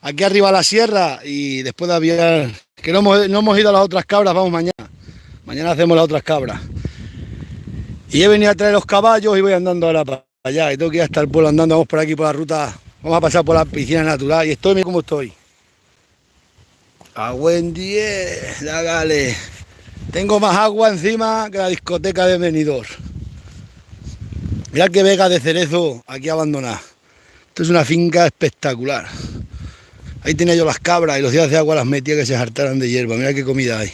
aquí arriba a la sierra y después de aviar, que no hemos ido a las otras cabras, vamos mañana. Mañana hacemos las otras cabras. Y he venido a traer los caballos y voy andando ahora para allá. Y tengo que ir hasta el pueblo andando, vamos por aquí por la ruta. Vamos a pasar por la piscina natural y estoy, mira cómo estoy. A buen 10, dágale. Tengo más agua encima que la discoteca de Benidorm. Mirad qué vega de cerezo aquí abandonada. Esto es una finca espectacular. Ahí tenía yo las cabras y los días de agua las metía que se hartaran de hierba. Mirad qué comida hay.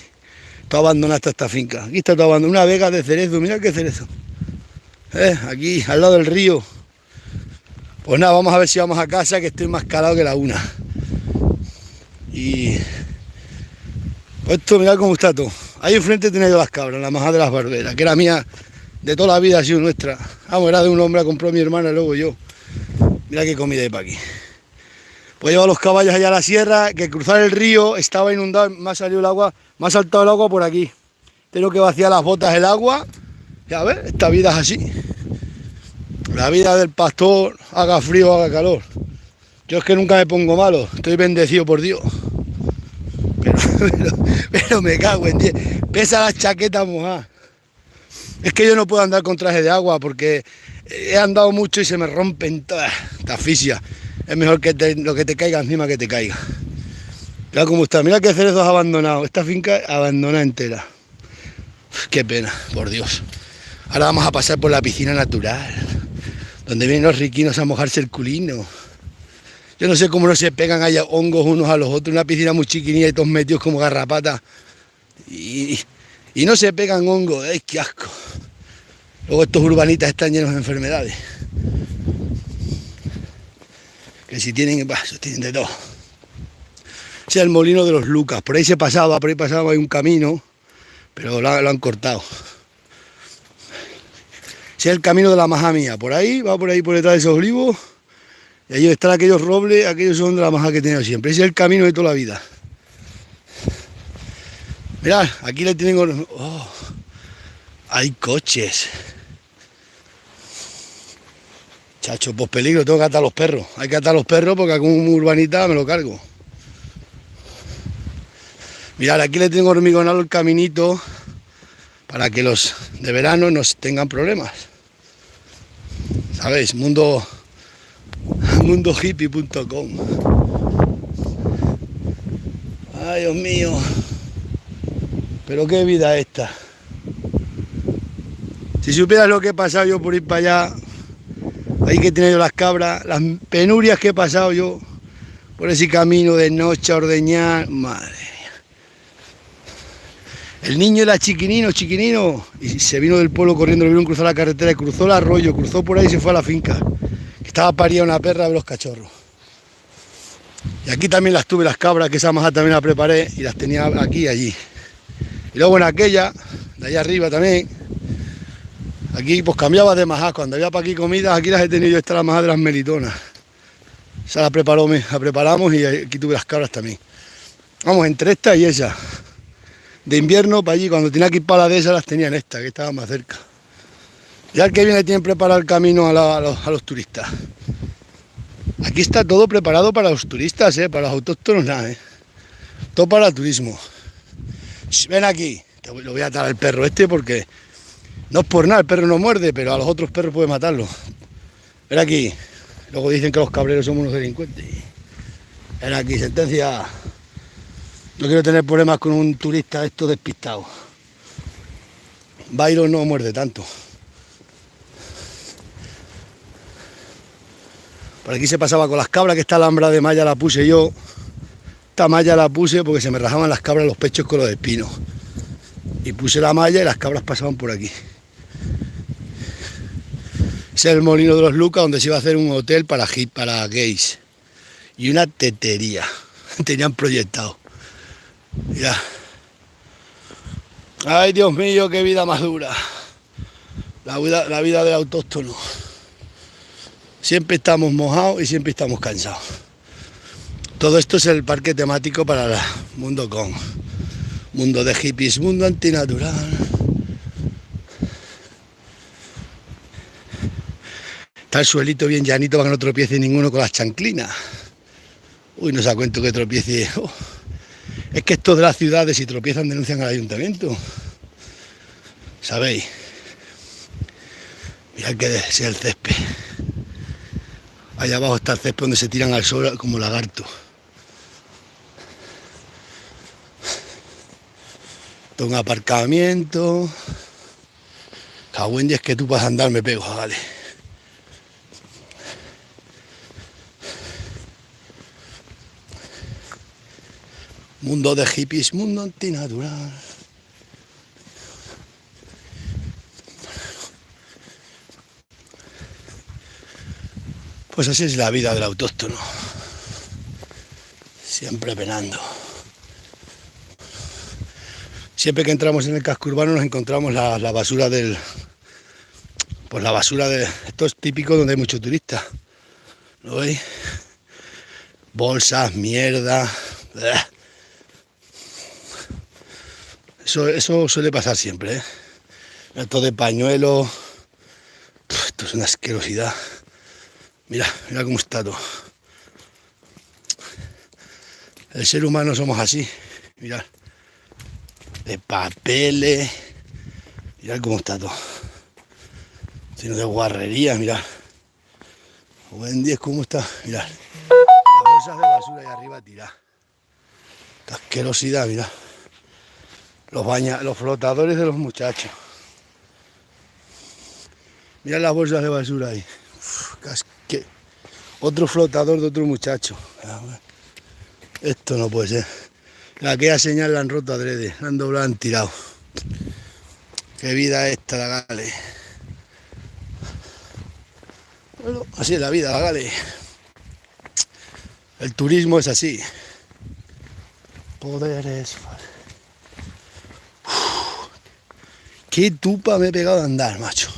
Todo abandonada está esta finca. Aquí está todo abandonado. Una vega de cerezo. Mirad qué cerezo. Aquí, al lado del río. Pues nada, vamos a ver si vamos a casa, que estoy más calado que la una. Y pues esto, mirad cómo está todo. Ahí enfrente tenía yo las cabras, la majada de las barberas, que era mía de toda la vida, ha sido nuestra. Vamos, era de un hombre, la compró mi hermana y luego yo. Mirad qué comida hay para aquí. Pues llevo los caballos allá a la sierra, que cruzar el río estaba inundado, me ha salido el agua, me ha saltado el agua por aquí. Tengo que vaciar las botas el agua. Ya ves, esta vida es así. La vida del pastor, haga frío, haga calor. Yo es que nunca me pongo malo, estoy bendecido por Dios. Pero me cago en 10. Pesa la chaqueta mojada. Es que yo no puedo andar con traje de agua porque he andado mucho y se me rompen todas esta asfixia. Es mejor que lo que te caiga encima que te caiga. Mira cómo está, mira qué cerezos abandonado. Esta finca abandonada entera. Qué pena, por Dios. Ahora vamos a pasar por la piscina natural, donde vienen los riquinos a mojarse el culino. Yo no sé cómo no se pegan allá hongos unos a los otros. Una piscina muy chiquinilla y todos metidos como garrapatas. Y no se pegan hongos. ¡Ay, qué asco! Luego estos urbanitas están llenos de enfermedades. Que si tienen, bah, tienen de todo. Ese es el molino de los Lucas. Por ahí por ahí pasaba hay un camino, pero lo han cortado. Ese es el camino de la maja mía. Por ahí, va por ahí por detrás de esos olivos. Y ahí están aquellos robles, aquellos son de la maja que he tenido siempre. Ese es el camino de toda la vida. Mirad, aquí le tienen... Oh, hay coches. Chacho, pues peligro, tengo que atar los perros. Hay que atar los perros porque algún urbanita me lo cargo. Mirad, aquí le tengo hormigonado el caminito para que los de verano no tengan problemas. ¿Sabéis? mundohippie.com. Ay, Dios mío. Pero qué vida esta. Si supieras lo que he pasado yo por ir para allá, ahí que tenía yo las cabras, las penurias que he pasado yo por ese camino de noche a ordeñar, madre mía. El niño era chiquinino, y se vino del pueblo corriendo, le vieron cruzar la carretera, cruzó el arroyo, cruzó por ahí y se fue a la finca. Estaba parida una perra de los cachorros. Y aquí también las tuve, las cabras, que esa maja también la preparé y las tenía aquí y allí. Y luego en aquella, de allá arriba también, aquí pues cambiaba de maja. Cuando había para aquí comidas, aquí las he tenido yo, esta la maja de las melitonas. Esa la preparamos y aquí tuve las cabras también. Vamos, entre esta y esa. De invierno para allí, cuando tenía que ir para la de esas, las tenía en esta, que estaba más cerca. Ya el que viene tiene preparado el camino a los turistas. Aquí está todo preparado para los turistas, para los autóctonos nada, todo para el turismo. Ven aquí, lo voy a atar al perro este porque no es por nada, el perro no muerde, pero a los otros perros puede matarlo. Ven aquí, luego dicen que los cabreros somos unos delincuentes. Ven aquí, sentencia. No quiero tener problemas con un turista esto despistado. Byron no muerde tanto. Por aquí se pasaba con las cabras, que esta alhambra de malla la puse yo. Esta malla la puse porque se me rajaban las cabras los pechos con los espinos. Y puse la malla y las cabras pasaban por aquí. Ese es el molino de los Lucas, donde se iba a hacer un hotel para gays. Y una tetería. Tenían proyectado. Ya. Ay, Dios mío, qué vida más dura. La vida del autóctono. Siempre estamos mojados y siempre estamos cansados. Todo esto es el parque temático para el mundo con. Mundo de hippies, mundo antinatural. Está el suelito bien llanito para que no tropiece ninguno con las chanclinas. Uy, no se da cuenta que tropiece. Oh, es que estos de las ciudades, si tropiezan, denuncian al ayuntamiento. ¿Sabéis? Mirad que es el césped. Allá abajo está el césped donde se tiran al sol como lagartos. Todo un aparcamiento. Cago en 10 que tú vas a andar, me pego, vale. Mundo de hippies, mundo antinatural. Pues así es la vida del autóctono. Siempre penando. Siempre que entramos en el casco urbano nos encontramos la basura del... Pues la basura de... Esto es típico donde hay muchos turistas. ¿Lo veis? Bolsas, mierda... Eso suele pasar siempre, ¿eh? Esto de pañuelos... Esto es una asquerosidad. Mira cómo está todo. El ser humano somos así. Mirad. De papeles. Mirad cómo está todo. Sino de guarrerías, mirad. Buen día, cómo está. Mirad. Las bolsas de basura ahí arriba tiradas. Qué asquerosidad, mirad. Los flotadores de los muchachos. Mirad las bolsas de basura ahí. Otro flotador de otro muchacho. Esto no puede ser. Aquella señal la han roto adrede, la han doblado, han tirado. Qué vida esta, la Gale. Bueno, así es la vida, la Gale. El turismo es así. Poderes. Qué tupa me he pegado de andar, macho.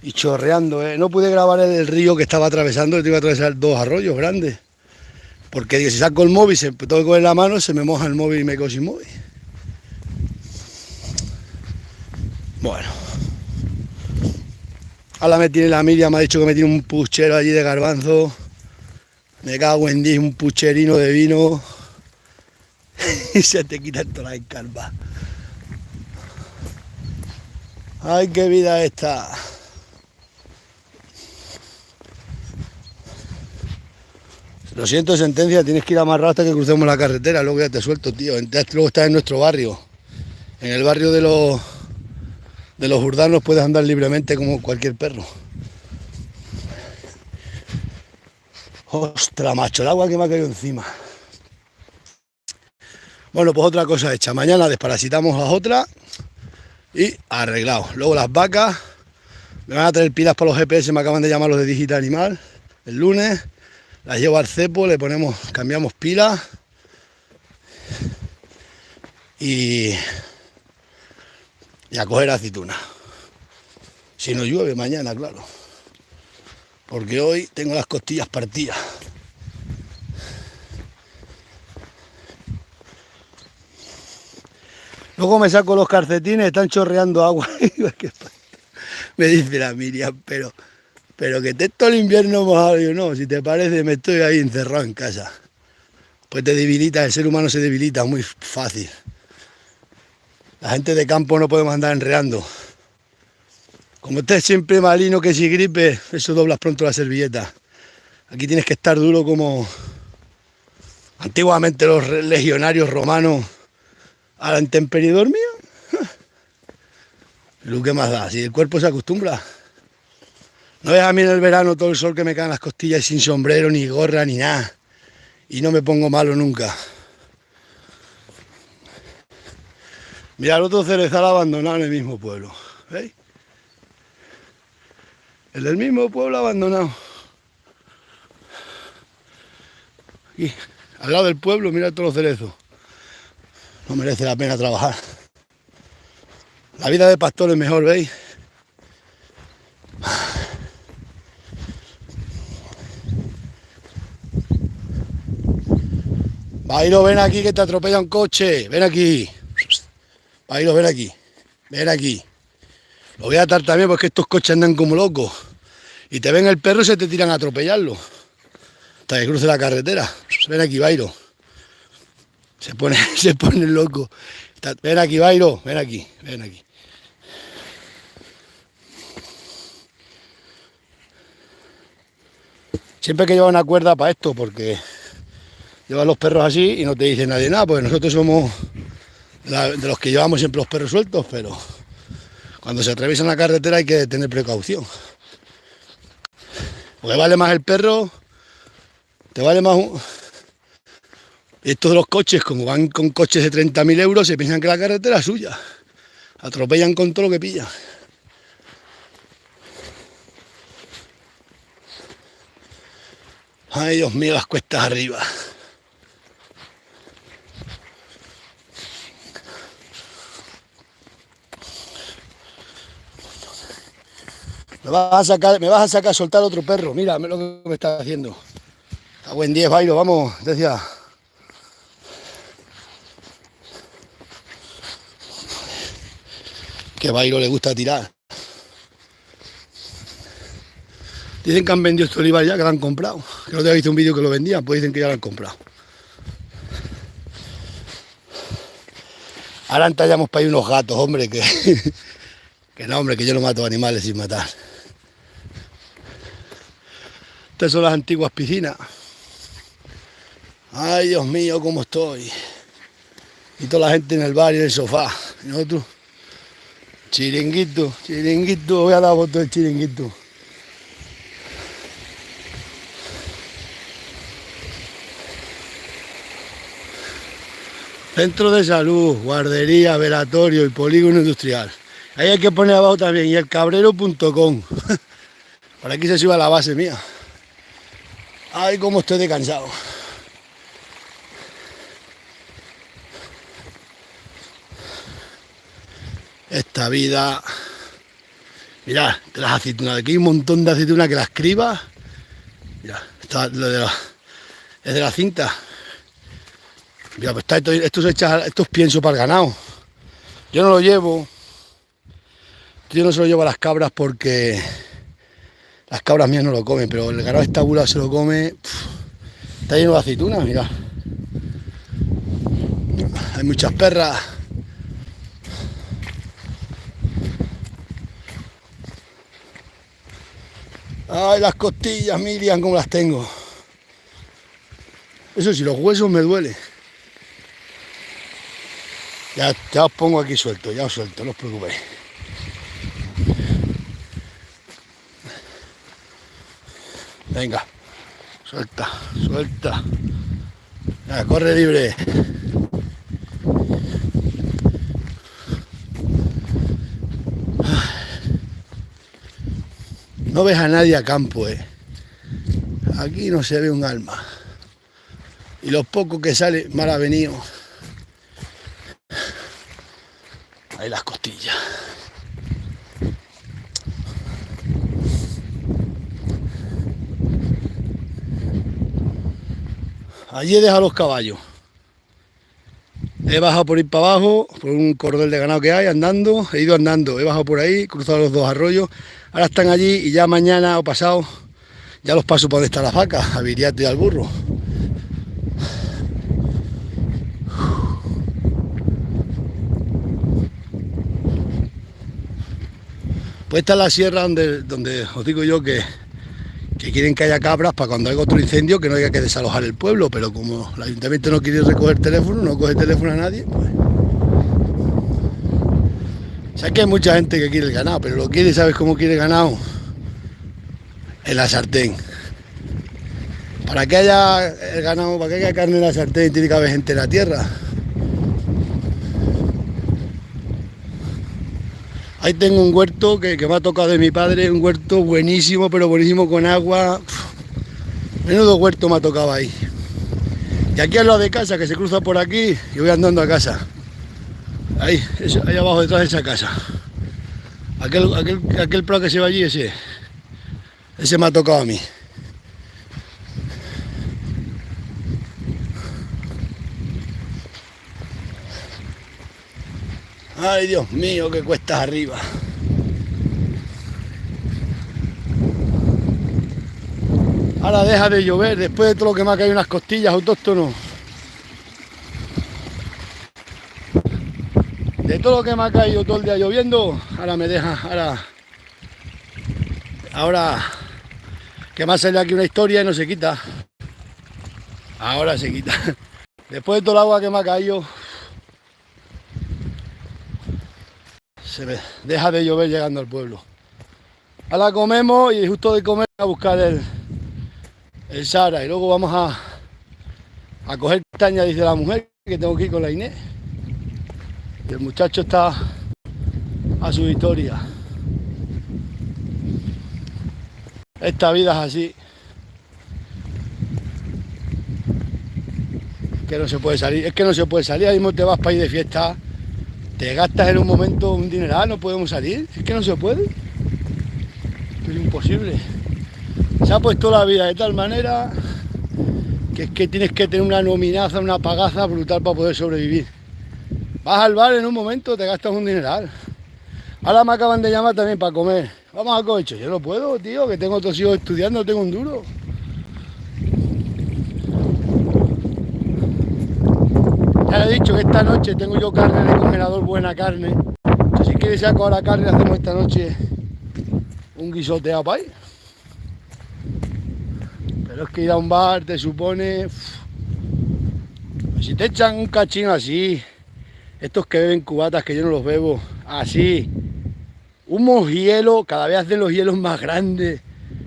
Y chorreando, ¿eh? No pude grabar el río que estaba atravesando, que iba a atravesar 2 arroyos grandes. Porque digo, si saco el móvil, tengo que coger la mano, se me moja el móvil y me quedo sin móvil. Bueno. Ahora me tiene la Miriam, me ha dicho que me tiene un puchero allí de garbanzo. Me cago en 10, un pucherino de vino. Y se te quita toda la escarpa. Ay, qué vida esta. Lo siento, sentencia, tienes que ir amarrado hasta que crucemos la carretera, luego ya te suelto, tío. Luego estás en nuestro barrio. En el barrio de los urdanos puedes andar libremente como cualquier perro. Ostras, macho, el agua que me ha caído encima. Bueno, pues otra cosa hecha. Mañana desparasitamos las otras y arreglado. Luego las vacas, me van a traer pilas para los GPS, me acaban de llamar los de Digital Animal el lunes. Las llevo al cepo, le ponemos, cambiamos pilas y a coger aceituna. Si no llueve mañana, claro. Porque hoy tengo las costillas partidas. Luego me saco los calcetines, están chorreando agua. Me dice la Miriam, pero que esté todo el invierno mojado. Yo no, si te parece, me estoy ahí encerrado en casa. Pues te debilita, el ser humano se debilita muy fácil. La gente de campo no podemos andar enreando. Como estés siempre malino que si gripe, eso doblas pronto la servilleta. Aquí tienes que estar duro como antiguamente los legionarios romanos a la intemperie dormían. Lo que más da, si el cuerpo se acostumbra. No ves a mí en el verano todo el sol que me cae en las costillas y sin sombrero, ni gorra, ni nada. Y no me pongo malo nunca. Mira, el otro cerezal abandonado en el mismo pueblo. ¿Veis? El del mismo pueblo abandonado. Aquí, al lado del pueblo, mira todos los cerezos. No merece la pena trabajar. La vida de pastor es mejor, ¿veis? Bailo, ven aquí que te atropella un coche. Ven aquí. Bailo, ven aquí. Ven aquí. Lo voy a atar también porque estos coches andan como locos. Y te ven el perro y se te tiran a atropellarlo. hasta que cruce la carretera. Ven aquí, Bairo. Se pone loco. Ven aquí, Bairo, ven aquí, ven aquí. Siempre hay que llevar una cuerda para esto, porque llevan los perros así y no te dice nadie nada, porque nosotros somos de los que llevamos siempre los perros sueltos, pero cuando se atraviesan la carretera hay que tener precaución. Porque vale más el perro, te vale más un... Estos de los coches, como van con coches de 30.000 euros, se piensan que la carretera es suya. Atropellan con todo lo que pillan. Ay, Dios mío, las cuestas arriba. Me vas a sacar a soltar otro perro. Mira lo que me está haciendo. A buen 10, Bailo, vamos, decía. Que a Bailo le gusta tirar. Dicen que han vendido este olivar ya, que lo han comprado. Que no te había visto un vídeo que lo vendían, pues dicen que ya lo han comprado. Ahora entallamos para ahí unos gatos, hombre, que no, hombre, que yo no mato animales sin matar. Estas son las antiguas piscinas. Ay, Dios mío, cómo estoy. Y toda la gente en el bar y en el sofá. Y nosotros, chiringuito, voy a dar foto del chiringuito. Centro de salud, guardería, velatorio y polígono industrial. Ahí hay que poner abajo también, y elcabrero.com. Por aquí se sube a la base mía. Ay, cómo estoy de cansado. Esta vida... Mirad, de las aceitunas. Aquí hay un montón de aceitunas que las cribas. Mirad, es de la cinta. Mira, pues esto es pienso para el ganado. Yo no lo llevo. Yo no se lo llevo a las cabras porque las cabras mías no lo comen, pero el ganado estabulado se lo come. Está lleno de aceitunas, mira. Hay muchas perras. Ay, las costillas, Miriam, cómo las tengo. Eso sí, los huesos me duelen. Ya os pongo aquí suelto, ya os suelto, no os preocupéis. Venga, suelta, suelta. Ya, corre libre. No ves a nadie a campo, Aquí no se ve un alma. Y los pocos que sale mal avenido. Ahí las costillas. Allí he dejado los caballos. He bajado por ir para abajo, por un cordel de ganado que hay, andando. He ido andando, he bajado por ahí, cruzado los dos arroyos. Ahora están allí y ya mañana o pasado ya los paso por donde están las vacas, a Viriato y al burro. Pues esta es la sierra donde os digo yo que quieren que haya cabras para cuando haya otro incendio que no haya que desalojar el pueblo, pero como el ayuntamiento no quiere recoger teléfono, no coge teléfono a nadie, pues... O sea que hay mucha gente que quiere el ganado, pero lo quiere, ¿sabes cómo quiere el ganado? En la sartén. Para que haya el ganado, para que haya carne en la sartén, tiene que haber gente en la tierra. Ahí tengo un huerto que me ha tocado de mi padre, un huerto buenísimo, pero buenísimo con agua. Menudo huerto me ha tocado ahí. Y aquí al lado de casa, que se cruza por aquí, y voy andando a casa. Ahí abajo detrás de esa casa. Aquel prado que se va allí, ese me ha tocado a mí. Ay, Dios mío, qué cuestas arriba. Ahora deja de llover, después de todo lo que me ha caído unas costillas, autóctono. De todo lo que me ha caído todo el día lloviendo, ahora me deja, ahora que me ha salido aquí una historia y no se quita. Ahora se quita. Después de todo el agua que me ha caído, deja de llover llegando al pueblo. Ahora comemos y justo de comer a buscar el Sara y luego vamos a coger castaña, dice la mujer, que tengo que ir con la Inés. Y el muchacho está a su historia. Esta vida es así. Que no se puede salir, es que no se puede salir, ahora mismo te vas para ir de fiesta, te gastas en un momento un dineral, no podemos salir, es que no se puede, es imposible. Se ha puesto la vida de tal manera que es que tienes que tener una nominaza, una pagaza brutal para poder sobrevivir. Vas al bar en un momento, te gastas un dineral. Ahora me acaban de llamar también para comer, vamos a cohecho, yo no puedo, tío, que tengo otros hijos estudiando, tengo un duro. Ya le he dicho que esta noche tengo yo carne en el congelador, buena carne. Entonces, si quieres saco ahora carne, hacemos esta noche un guisoteado para ahí. Pero es que ir a un bar te supone... Pues si te echan un cachín así, estos que beben cubatas, que yo no los bebo, así, humos hielo, cada vez hacen los hielos más grandes,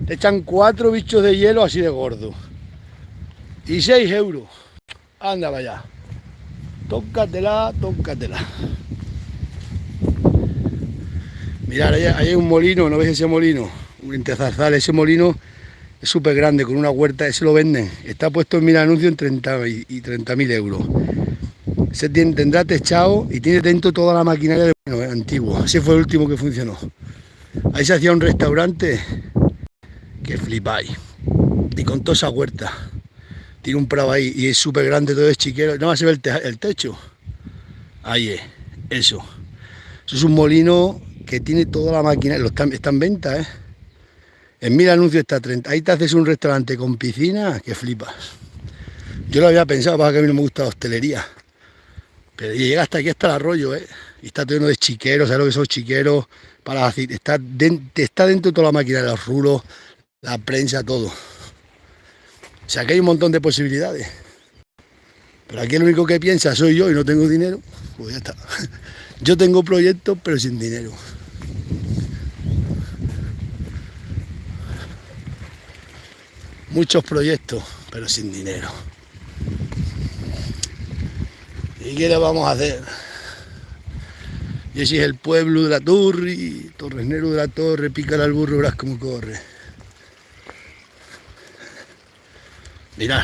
te echan 4 bichos de hielo así de gordo. Y 6 euros. Anda, vaya. Tócatela, tócatela. Mirad, ahí hay un molino, ¿no ves ese molino? Entre zarzal, ese molino es súper grande, con una huerta, ese lo venden. Está puesto en mi anuncio en 30.000 euros. Ese tendrá techado y tiene dentro toda la maquinaria de antiguo. Ese fue el último que funcionó. Ahí se hacía un restaurante que flipáis. Y con toda esa huerta. Tiene un prado ahí y es súper grande, todo es chiquero. Nada más se ve el techo. Ahí es, eso. Eso es un molino que tiene toda la máquina. Está en venta, ¿eh? En 1000 anuncios está 30. Ahí te haces un restaurante con piscina que flipas. Yo lo había pensado, para que a mí no me gusta la hostelería. Pero llega hasta aquí, hasta el arroyo, ¿eh? Y está todo lleno de chiqueros, ¿sabes lo que son chiqueros? Está dentro de toda la máquina, los rulos, la prensa, todo. O sea que hay un montón de posibilidades. Pero aquí el único que piensa soy yo y no tengo dinero. Pues ya está. Yo tengo proyectos pero sin dinero. Muchos proyectos pero sin dinero. ¿Y qué le vamos a hacer? Y ese es el pueblo de la Torre, Torresnero de la Torre, pícale al burro, verás cómo corre. Mirad,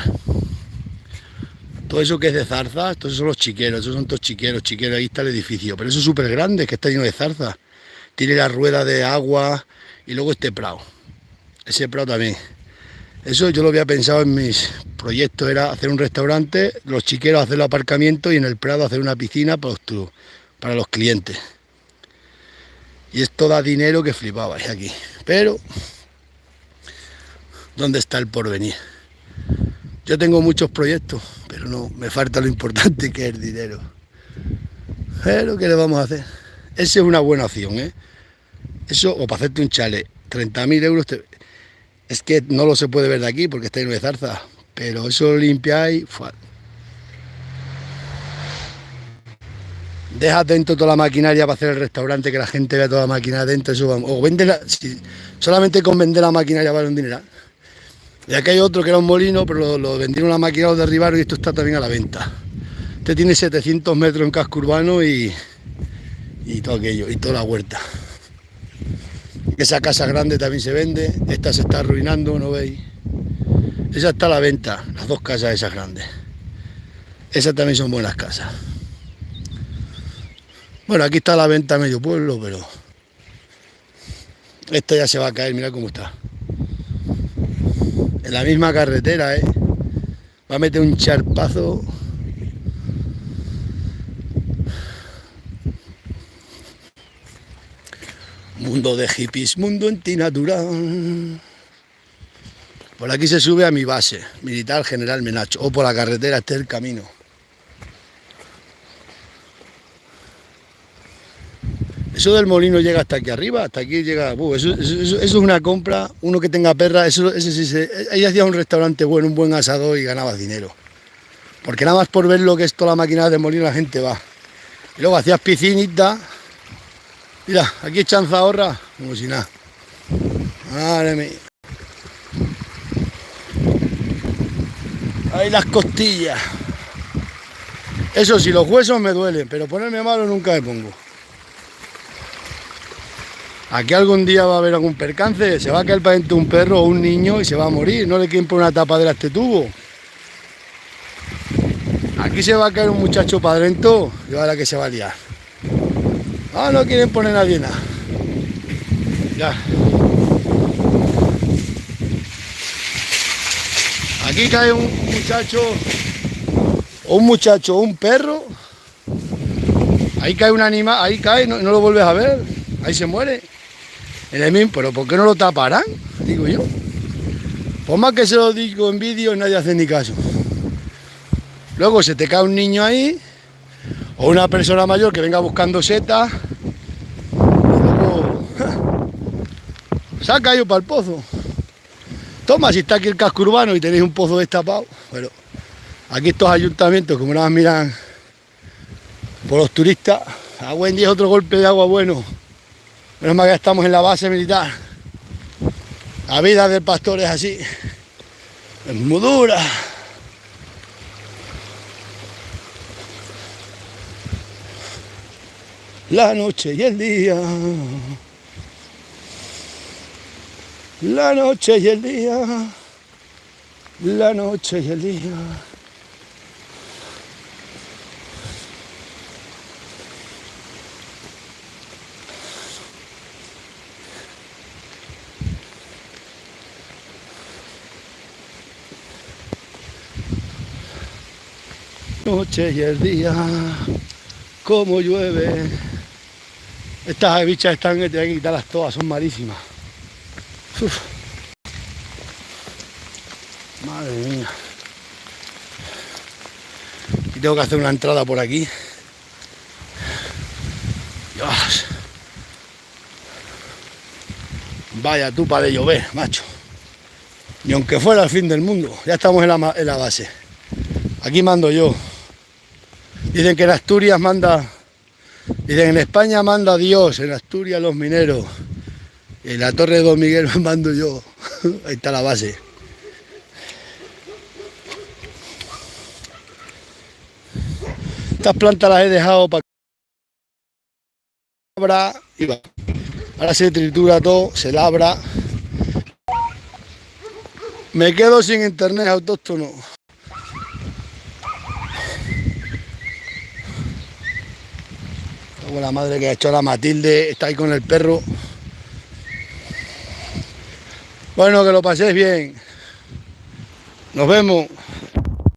todo eso que es de zarza, estos son los chiqueros, esos son todos chiqueros, ahí está el edificio, pero eso es súper grande, que está lleno de zarza. Tiene la rueda de agua y luego este prado, ese prado también. Eso yo lo había pensado en mis proyectos, era hacer un restaurante, los chiqueros hacer el aparcamiento y en el prado hacer una piscina para los clientes. Y esto da dinero que flipabais aquí, pero ¿dónde está el porvenir? Yo tengo muchos proyectos, pero no, me falta lo importante que es el dinero. Pero ¿qué le vamos a hacer? Esa es una buena opción, ¿eh? Eso, o para hacerte un chalet, 30.000 euros, es que no lo se puede ver de aquí porque está lleno de zarza, pero eso lo limpiáis. Deja dentro toda la maquinaria para hacer el restaurante, que la gente vea toda la maquinaria dentro, eso vamos. O solamente con vender la maquinaria vale un dineral. Y aquí hay otro que era un molino, pero lo vendieron la máquina, lo derribaron y esto está también a la venta. Este tiene 700 metros en casco urbano y todo aquello, y toda la huerta. Esa casa grande también se vende, esta se está arruinando, ¿no veis? Esa está a la venta, las dos casas esas grandes. Esas también son buenas casas. Bueno, aquí está a la venta medio pueblo, pero esta ya se va a caer, mira cómo está. En la misma carretera, ¿eh? Va a meter un charpazo. Mundo de hippies, mundo antinatural. Por aquí se sube a mi base, Militar General Menacho, o por la carretera, este es el camino. Eso del molino llega hasta aquí arriba, hasta aquí llega. Eso es una compra. Uno que tenga perra, ahí hacías un restaurante bueno, un buen asador y ganabas dinero. Porque nada más por ver lo que es toda la máquina de molino la gente va. Y luego hacías piscinita. Mira, aquí echan zahorra como si nada. Madre mía. Ahí las costillas. Eso sí, los huesos me duelen, pero ponerme malo nunca me pongo. Aquí algún día va a haber algún percance, se va a caer para dentro un perro o un niño y se va a morir, no le quieren poner una tapadera a este tubo. Aquí se va a caer un muchacho para adentro y ahora que se va a liar. Ah, no quieren poner nadie nada. Ya. Aquí cae un muchacho o un perro. Ahí cae un animal, ahí cae, no lo vuelves a ver, ahí se muere. Pero ¿por qué no lo taparán? Digo yo. Por más que se lo digo en vídeo, nadie hace ni caso. Luego se te cae un niño ahí, o una persona mayor que venga buscando setas, y luego se ha caído para el pozo. Toma, si está aquí el casco urbano y tenéis un pozo destapado. Pero aquí estos ayuntamientos, como nada más miran por los turistas, a buen día otro golpe de agua bueno. Menos mal que estamos en la base militar. La vida del pastor es así. Es muy dura. La noche y el día. La noche y el día. La noche y el día. Noche y el día, como llueve. Estas bichas están que te hay que quitarlas todas, son malísimas. Uf. Madre mía. Y tengo que hacer una entrada por aquí. Dios. Vaya tupa de llover, macho. Ni aunque fuera el fin del mundo. Ya estamos en la base. Aquí mando yo. Dicen que en Asturias manda. Dicen en España manda Dios, en Asturias los mineros. Y en la Torre de Don Miguel mando yo. Ahí está la base. Estas plantas las he dejado para que labra y va. Ahora se tritura todo, se labra. Me quedo sin internet autóctono. Como la madre que ha hecho la Matilde, está ahí con el perro. Bueno, que lo paséis bien. Nos vemos.